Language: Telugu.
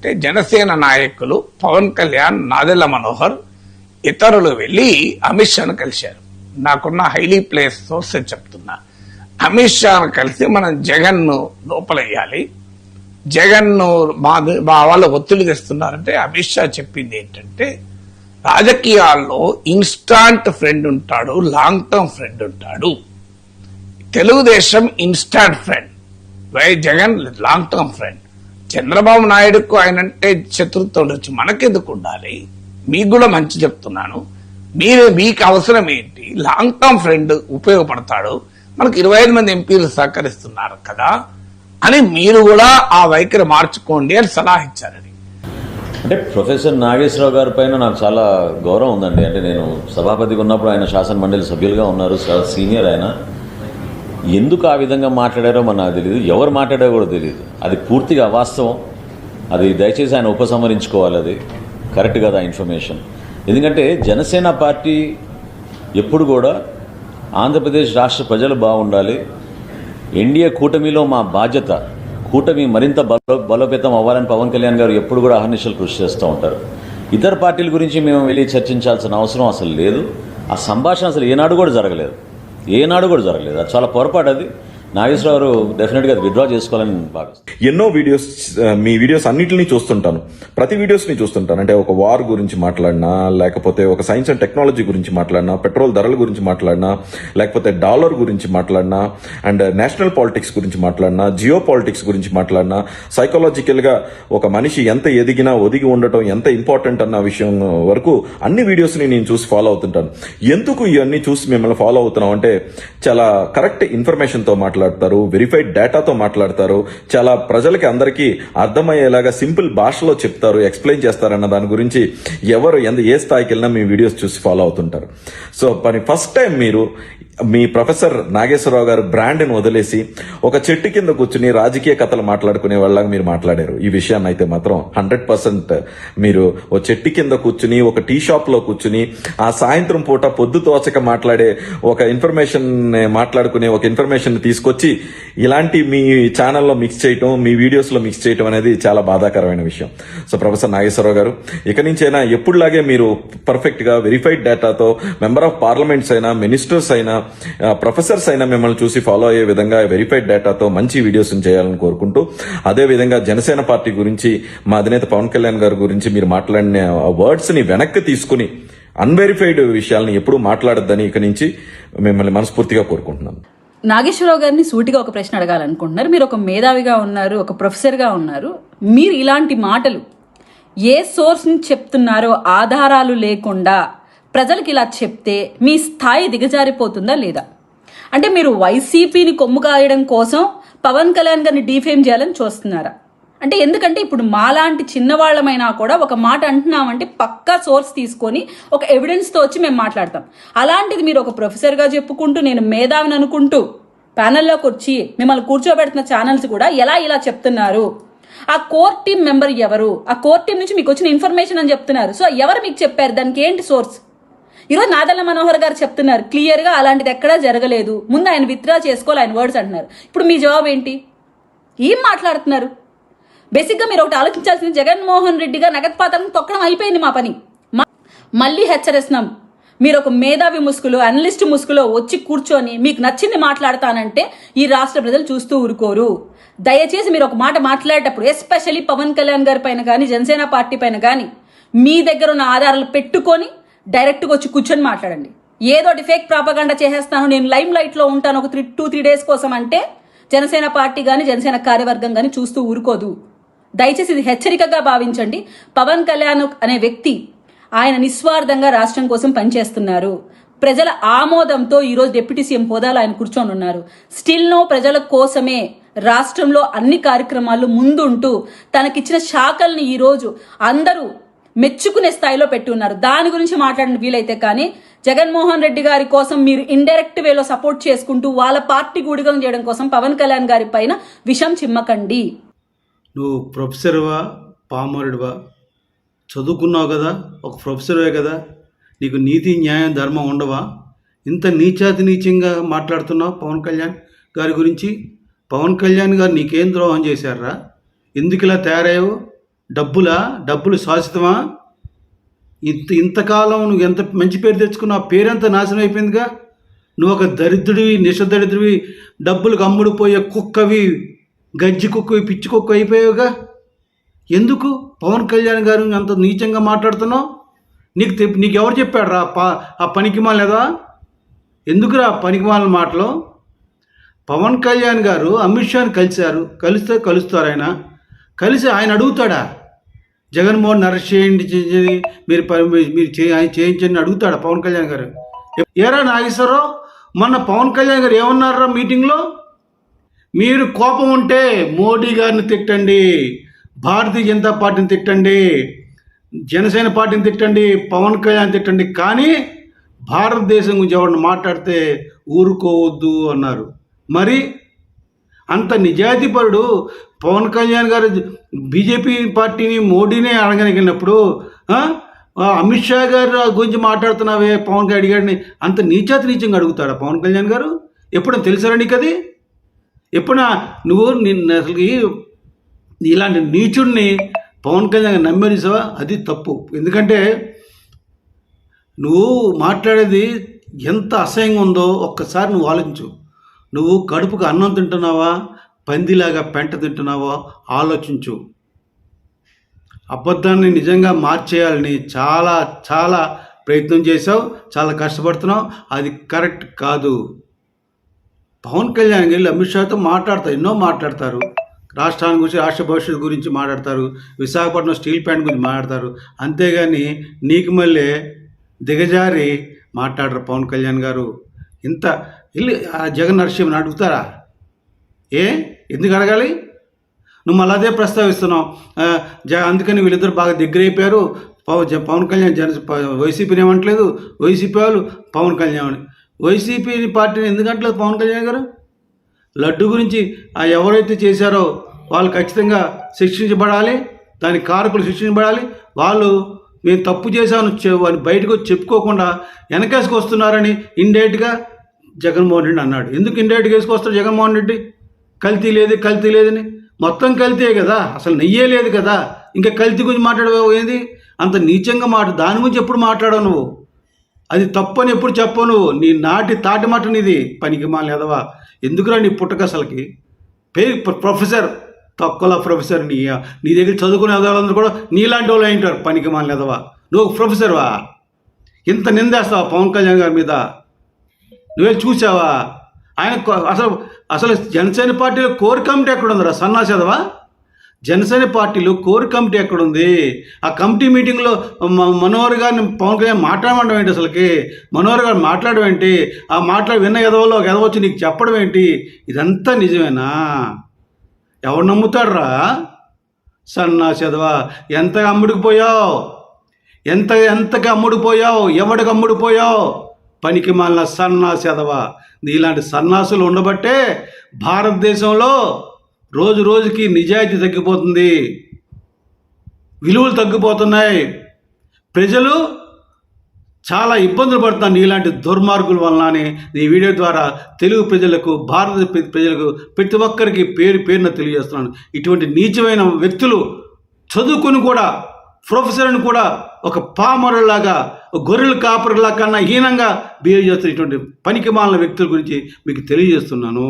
ఏంటంటే జనసేన నాయకులు పవన్ కళ్యాణ్, నాదెళ్ల మనోహర్ ఇతరులు వెళ్లి అమిత్ షాను కలిశారు. నాకున్న హైలీ ప్లేస్ సోర్సెస్ చెప్తున్నా. అమిత్ షాను కలిసి మనం జగన్ ను లోపలయ్యాలి, జగన్ ను మా వాళ్ళు ఒత్తిడి తెస్తున్నారంటే అమిత్ షా చెప్పింది ఏంటంటే రాజకీయాల్లో ఇన్స్టాంట్ ఫ్రెండ్ ఉంటాడు, లాంగ్ టర్మ్ ఫ్రెండ్ ఉంటాడు. Telugu Desam instant friend, Jagan long term friend. Chandrababu నాయుడుకు ఆయన అంటే శత్రుత్వం ఉండొచ్చు, మనకెందుకు ఉండాలి? మీకు కూడా మంచి చెప్తున్నాను. మీకు అవసరం ఏంటి? లాంగ్ టర్మ్ ఫ్రెండ్ ఉపయోగపడతాడు, మనకు 25 మంది ఎంపీలు సహకరిస్తున్నారు కదా అని మీరు కూడా ఆ వైఖరి మార్చుకోండి అని సలహా ఇచ్చారని. అంటే ప్రొఫెసర్ నాగేశ్వరరావు గారి పైన నాకు చాలా గౌరవం ఉందండి. అంటే నేను సభాపతిగా ఉన్నప్పుడు ఆయన శాసన మండలి సభ్యులుగా ఉన్నారు, చాలా సీనియర్ ఆయన. ఎందుకు ఆ విధంగా మాట్లాడారో మన నాకు తెలియదు, ఎవరు మాట్లాడారో కూడా తెలియదు. అది పూర్తిగా అవాస్తవం. అది దయచేసి ఆయన ఉపసంహరించుకోవాలి. అది కరెక్ట్ కదా ఇన్ఫర్మేషన్. ఎందుకంటే జనసేన పార్టీ ఎప్పుడు కూడా ఆంధ్రప్రదేశ్ రాష్ట్ర ప్రజలు బాగుండాలి, ఎన్డీఏ కూటమిలో మా బాధ్యత, కూటమి మరింత బలోపేతం అవ్వాలని పవన్ కళ్యాణ్ గారు ఎప్పుడు కూడా అహర్నిశలు కృషి చేస్తూ ఉంటారు. ఇతర పార్టీల గురించి మేము వెళ్ళి చర్చించాల్సిన అవసరం అసలు లేదు. ఆ సంభాషణ అసలు ఏనాడు కూడా జరగలేదు. అది చాలా పొరపాటు. అది నాగేశ్వరరావు డెఫినెట్గా విత్డ్రా చేసుకోవాలని భావిస్తాను. ఎన్నో వీడియోస్, మీ వీడియోస్ అన్నింటినీ చూస్తుంటాను, ప్రతి వీడియోస్ని చూస్తుంటాను. అంటే ఒక వార్ గురించి మాట్లాడినా, లేకపోతే ఒక సైన్స్ అండ్ టెక్నాలజీ గురించి మాట్లాడినా, పెట్రోల్ ధరల గురించి మాట్లాడినా, లేకపోతే డాలర్ గురించి మాట్లాడినా, అండ్ నేషనల్ పాలిటిక్స్ గురించి మాట్లాడినా, జియో పాలిటిక్స్ గురించి మాట్లాడినా, సైకలాజికల్గా ఒక మనిషి ఎంత ఎదిగినా ఒదిగి ఉండటం ఎంత ఇంపార్టెంట్ అన్న విషయం వరకు అన్ని వీడియోస్ని నేను చూసి ఫాలో అవుతుంటాను. ఎందుకు ఇవన్నీ చూసి మిమ్మల్ని ఫాలో అవుతున్నాం అంటే చాలా కరెక్ట్ ఇన్ఫర్మేషన్తో మాట్లాడతారు, వెరిఫైడ్ డేటాతో మాట్లాడతారు, చాలా ప్రజలకి అందరికీ అర్థమయ్యేలాగా సింపుల్ భాషలో చెప్తారు, ఎక్స్ప్లెయిన్ చేస్తారన్న దాని గురించి ఎవరు ఏ స్థాయికి వెళ్ళినా మీ వీడియోస్ చూసి ఫాలో అవుతుంటారు. సో ఫస్ట్ టైం మీరు మీ ప్రొఫెసర్ నాగేశ్వరరావు గారు బ్రాండ్ని వదిలేసి ఒక చెట్టు కింద కూర్చుని రాజకీయ కథలు మాట్లాడుకునే వాళ్ళగా మీరు మాట్లాడారు. ఈ విషయాన్ని అయితే మాత్రం 100% మీరు ఓ చెట్టు కింద కూర్చుని, ఒక టీ షాప్ లో కూర్చుని, ఆ సాయంత్రం పూట పొద్దు తోచక మాట్లాడే ఒక ఇన్ఫర్మేషన్ మాట్లాడుకునే ఒక ఇన్ఫర్మేషన్ తీసుకొచ్చి ఇలాంటి మీ ఛానల్లో మిక్స్ చేయటం, మీ వీడియోస్ లో మిక్స్ చేయటం అనేది చాలా బాధాకరమైన విషయం. సో ప్రొఫెసర్ నాగేశ్వరరావు గారు, ఇక నుంచైనా ఎప్పుడులాగే మీరు పర్ఫెక్ట్ గా వెరిఫైడ్ డేటాతో మెంబర్ ఆఫ్ పార్లమెంట్స్ అయినా, మినిస్టర్స్ అయినా, ప్రొఫెసర్స్ అయినా మిమ్మల్ని చూసి ఫాలో అయ్యే విధంగా వెరిఫైడ్ డేటాతో మంచి వీడియోస్ చేయాలని కోరుకుంటూ, అదే విధంగా జనసేన పార్టీ గురించి, మా అధినేత పవన్ కళ్యాణ్ గారి గురించి మీరు మాట్లాడిన వర్డ్స్ ని వెనక్కి తీసుకుని అన్వెరిఫైడ్ విషయాలను ఎప్పుడూ మాట్లాడొద్దని ఇక నుంచి మిమ్మల్ని మనస్ఫూర్తిగా కోరుకుంటున్నాను. నాగేశ్వరరావు గారిని సూటిగా ఒక ప్రశ్న అడగాలనుకుంటున్నారు. మీరు ఒక మేధావిగా ఉన్నారు, ఒక ప్రొఫెసర్గా ఉన్నారు. మీరు ఇలాంటి మాటలు ఏ సోర్స్ నుంచి చెప్తున్నారో ఆధారాలు లేకుండా ప్రజలకు ఇలా చెప్తే మీ స్థాయి దిగజారిపోతుందా లేదా? అంటే మీరు వైసీపీని కొమ్ము కాయడం కోసం పవన్ కళ్యాణ్ గారిని డీఫేమ్ చేయాలని చూస్తున్నారా? అంటే ఎందుకంటే ఇప్పుడు మాలాంటి చిన్నవాళ్ళమైనా కూడా ఒక మాట అంటున్నామంటే పక్కా సోర్స్ తీసుకొని ఒక ఎవిడెన్స్తో వచ్చి మేము మాట్లాడతాం. అలాంటిది మీరు ఒక ప్రొఫెసర్గా చెప్పుకుంటూ, నేను మేధావిని అనుకుంటూ ప్యానెల్లోకి వచ్చి మిమ్మల్ని కూర్చోబెడుతున్న ఛానల్స్ కూడా ఇలా చెప్తున్నారు. ఆ కోర్ టీం మెంబర్ ఎవరు? ఆ కోర్ టీం నుంచి మీకు వచ్చిన ఇన్ఫర్మేషన్ అని చెప్తున్నారు. సో ఎవరు మీకు చెప్పారు? దానికి ఏంటి సోర్స్? ఈరోజు నాదెళ్ల మనోహర్ గారు చెప్తున్నారు క్లియర్గా అలాంటిది ఎక్కడా జరగలేదు, ముందు ఆయన విత్డ్రా చేసుకోవాలి, ఆయన వర్డ్స్ అంటున్నారు. ఇప్పుడు మీ జవాబు ఏంటి? ఏం మాట్లాడుతున్నారు? బేసిక్గా మీరు ఒకటి ఆలోచించాల్సింది, జగన్మోహన్ రెడ్డి గారు నగదు పాత్రను తొక్కడం అయిపోయింది మా పని. మళ్ళీ హెచ్చరిస్తున్నాం, మీరు ఒక మేధావి ముసుగులో, అనలిస్ట్ ముసుగులో వచ్చి కూర్చొని మీకు నచ్చింది మాట్లాడతానంటే ఈ రాష్ట్ర ప్రజలు చూస్తూ ఊరుకోరు. దయచేసి మీరు ఒక మాట మాట్లాడేటప్పుడు, ఎస్పెషల్లీ పవన్ కళ్యాణ్ గారి పైన కానీ, జనసేన పార్టీ పైన కానీ మీ దగ్గర ఉన్న ఆధారాలు పెట్టుకొని డైరెక్ట్గా వచ్చి కూర్చొని మాట్లాడండి. ఏదోటి ఫేక్ ప్రాపగాండా చేసేస్తాను, నేను లైమ్ లైట్లో ఉంటాను ఒక 2-3 డేస్ కోసం అంటే జనసేన పార్టీ కానీ, జనసేన కార్యవర్గం కానీ చూస్తూ ఊరుకోదు. దయచేసి ఇది హెచ్చరికగా భావించండి. పవన్ కళ్యాణ్ అనే వ్యక్తి ఆయన నిస్వార్థంగా రాష్ట్రం కోసం పనిచేస్తున్నారు. ప్రజల ఆమోదంతో ఈరోజు డిప్యూటీ సీఎం హోదాలో ఆయన కూర్చొని ఉన్నారు. స్టిల్ నో ప్రజల కోసమే రాష్ట్రంలో అన్ని కార్యక్రమాలు ముందుంటూ తనకిచ్చిన శాఖల్ని ఈరోజు అందరూ మెచ్చుకునే స్థాయిలో పెట్టి ఉన్నారు. దాని గురించి మాట్లాడిన వీలైతే కానీ జగన్మోహన్ రెడ్డి గారి కోసం మీరు ఇండైరెక్ట్ వేలో సపోర్ట్ చేసుకుంటూ వాళ్ళ పార్టీ గూడిగం చేయడం కోసం పవన్ కళ్యాణ్ గారి పైన విషం చిమ్మకండి. నువ్వు ప్రొఫెసర్వా, పామరుడివా, చదువుకున్నావు కదా, ఒక ప్రొఫెసర్వే కదా, నీకు నీతి, న్యాయం, ధర్మం ఉండవా? ఇంత నీచాతి నీచంగా మాట్లాడుతున్నావు పవన్ కళ్యాణ్ గారి గురించి. పవన్ కళ్యాణ్ గారు నీకేం ద్రోహం చేశారా? ఎందుకు ఇలా తయారయ్యావు? డబ్బులు శాశ్వతమా? ఇంతకాలం నువ్వు ఎంత మంచి పేరు తెచ్చుకున్నావు, ఆ పేరంతా నాశనం అయిపోయిందిగా. నువ్వు ఒక దరిద్రుడివి, నిషదరిద్రుడివి, డబ్బులకు అమ్ముడుపోయే కుక్కవి, గజ్జి కుక్కవి, పిచ్చి కుక్క అయిపోయావుగా. ఎందుకు పవన్ కళ్యాణ్ గారు అంత నీచంగా మాట్లాడుతున్నావు? నీకు ఎవరు చెప్పాడు రా ఆ పనికిమాల లేదా? ఎందుకురా పనికిమాల మాటలు? పవన్ కళ్యాణ్ గారు అమిత్ షాని కలుస్తారు. కలిసి ఆయన అడుగుతాడా జగన్మోహన్ అరెస్ట్ చేయండి, మీరు చేయించండి అడుగుతాడా పవన్ కళ్యాణ్ గారు? ఏరా నాగేశ్వరరావు, మొన్న పవన్ కళ్యాణ్ గారు ఏమన్నారా మీటింగ్లో? మీరు కోపం ఉంటే మోడీ గారిని తిట్టండి, భారతీయ జనతా పార్టీని తిట్టండి, జనసేన పార్టీని తిట్టండి, పవన్ కళ్యాణ్ తిట్టండి, కానీ భారతదేశం గురించి ఎవరిని మాట్లాడితే ఊరుకోవద్దు అన్నారు. మరి అంత నిజాయితీపరుడు పవన్ కళ్యాణ్ గారు బీజేపీ పార్టీని మోడీనే అడగలిగినప్పుడు అమిత్ షా గారు గురించి మాట్లాడుతున్నావే పవన్ కళ్యాణ్ గారిని అంత నీచంగా అడుగుతాడా పవన్ కళ్యాణ్ గారు? ఎప్పుడైనా తెలుసారా నీకు అది? ఎప్పుడైనా నువ్వు అసలుకి ఇలాంటి నీచుడిని పవన్ కళ్యాణ్ నమ్మేసావా? అది తప్పు. ఎందుకంటే నువ్వు మాట్లాడేది ఎంత అసహ్యంగా ఉందో ఒక్కసారి నువ్వు ఆలోచించు. నువ్వు కడుపుకు అన్నం తింటున్నావా, పందిలాగా పెంట తింటున్నావా ఆలోచించు. అబద్ధాన్ని నిజంగా మార్చేయాలని చాలా చాలా ప్రయత్నం చేసావు, చాలా కష్టపడుతున్నావు. అది కరెక్ట్ కాదు. పవన్ కళ్యాణ్ గారు అమిత్ షాతో మాట్లాడతారు, ఎన్నో మాట్లాడతారు. రాష్ట్రాన్ని గురించి, రాష్ట్ర భవిష్యత్తు గురించి మాట్లాడతారు, విశాఖపట్నం స్టీల్ ప్లాంట్ గురించి మాట్లాడతారు. అంతేగాని నీకు మళ్ళీ దిగజారి మాట్లాడరు పవన్ కళ్యాణ్ గారు. ఇంత వెళ్ళి జగన్ నరసింహని అడుగుతారా? ఎందుకు అడగాలి? నువ్వు మళ్ళీ అదే ప్రస్తావిస్తున్నావు. అందుకని వీళ్ళిద్దరు బాగా దగ్గర అయిపోయారు. పవన్ కళ్యాణ్ వైసీపీని ఏమంటలేదు, వైసీపీ వాళ్ళు పవన్ కళ్యాణ్, వైసీపీ పార్టీని ఎందుకు అంటలేదు పవన్ కళ్యాణ్ గారు? లడ్డు గురించి ఎవరైతే చేశారో వాళ్ళు ఖచ్చితంగా శిక్షించబడాలి, దాని కారకులు శిక్షించబడాలి. వాళ్ళు మేము తప్పు చేశామని వాళ్ళు బయటకు వచ్చి చెప్పుకోకుండా వెనకేసుకు వస్తున్నారని ఇండైరెక్ట్గా జగన్మోహన్ రెడ్డి అన్నాడు. ఎందుకు ఇండైరెక్ట్గా వేసుకొస్తాడు జగన్మోహన్ రెడ్డి? కల్తీ లేదని. మొత్తం కల్తీయే కదా, అసలు నెయ్యే లేదు కదా, ఇంకా కల్తీ గురించి మాట్లాడవు ఏంది? అంత నీచంగా దాని గురించి ఎప్పుడు మాట్లాడవు నువ్వు? అది తప్పు అని ఎప్పుడు చెప్పవు నువ్వు. నీ తాటి మాట నీది, పనికి మాల ఎదవా. ఎందుకురా నీ పుట్టక అసలుకి? ప్రొఫెసర్, తక్కువ ప్రొఫెసర్. నీ దగ్గర చదువుకునే ఎదవాళ్ళందరూ కూడా నీలాంటి వాళ్ళు ఏంటారు, పనికి మాల ఎదవా. నువ్వు ప్రొఫెసర్వా? ఇంత నిందేస్తావా పవన్ కళ్యాణ్ గారి మీద? నువ్వే చూసావా? ఆయన అసలు జనసేన పార్టీలో కోర్ కమిటీ ఎక్కడుందిరా సన్నాసేదవా? జనసేన పార్టీలో కోర్ కమిటీ ఎక్కడుంది? ఆ కమిటీ మీటింగ్లో మనోహర్ గారిని పవన్ కళ్యాణ్ మాట్లాడడం ఏంటి? అసలుకి మనోహర్ గారు మాట్లాడడం ఏంటి? ఆ విన్న ఎదవలో ఒక ఎదవచ్చి నీకు చెప్పడం ఏంటి? ఇదంతా నిజమేనా? ఎవరు నమ్ముతాడురా సన్నాసేదవా? ఎంతగా అమ్ముడిపోయావు, ఎంతగా అమ్ముడిపోయావు, ఎవడికి అమ్ముడిపోయావు? పనికి మాలిన సన్నాసేదవా. ఇలాంటి సన్నాసులు ఉండబట్టే భారతదేశంలో రోజు రోజుకి నిజాయితీ తగ్గిపోతుంది, విలువలు తగ్గిపోతున్నాయి, ప్రజలు చాలా ఇబ్బందులు పడుతున్నారు ఇలాంటి దుర్మార్గుల వలన అని ఈ వీడియో ద్వారా తెలుగు ప్రజలకు, భారత ప్రజలకు, ప్రతి ఒక్కరికి పేరున తెలియజేస్తున్నాను. ఇటువంటి నీచమైన వ్యక్తులు చదువుకొని కూడా, ప్రొఫెసర్ని కూడా ఒక పామరులాగా, గొర్రెల కాపరులా కన్నా హీనంగా బిహేవ్ చేస్తున్న ఇటువంటి పనికిమాలిన వ్యక్తుల గురించి మీకు తెలియజేస్తున్నాను.